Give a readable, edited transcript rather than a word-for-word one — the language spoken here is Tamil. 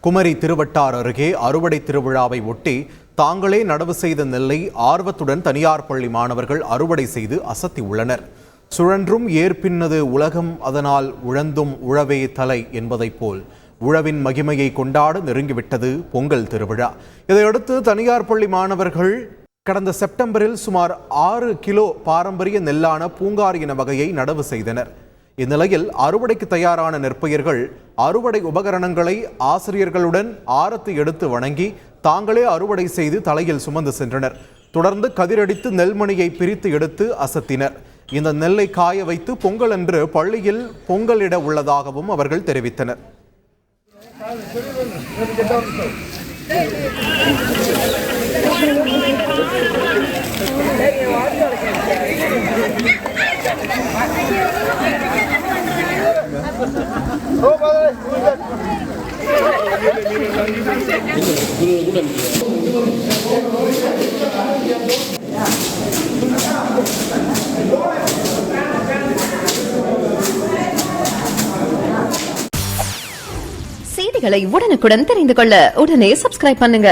குமரி திருவட்டார் அருகே அறுவடை திருவிழாவை ஒட்டி தாங்களே நடவு செய்த நெல்லை ஆர்வத்துடன் தனியார் பள்ளி மாணவர்கள் அறுவடை செய்து அசத்தி உள்ளனர். சுழன்றும் ஏற்பின்னது உலகம், அதனால் உழந்தும் உழவே தலை என்பதைப் போல் உழவின் மகிமையை கொண்டாட நெருங்கிவிட்டது பொங்கல் திருவிழா. இதையடுத்து தனியார் பள்ளி மாணவர்கள் கடந்த செப்டம்பரில் சுமார் 6 கிலோ பாரம்பரிய நெல்லான பூங்கார் இன வகையை நடவு செய்தனர். இந்நிலையில் அறுவடைக்கு தயாரான நெற்பயிர்கள் அறுவடை உபகரணங்களை ஆசிரியர்களுடன் ஆரத்தி எடுத்து வணங்கி தாங்களே அறுவடை செய்து தலையில் சுமந்து சென்றனர். தொடர்ந்து கதிரடித்து நெல்மணியை பிரித்து எடுத்து அசத்தினர். இந்த நெல்லை காய வைத்து பொங்கல் என்று பள்ளியில் பொங்கலிட உள்ளதாகவும் அவர்கள் தெரிவித்தனர். செய்திகளை உடனுக்குடன் தெரிந்து கொள்ள உடனே சப்ஸ்கிரைப் பண்ணுங்க.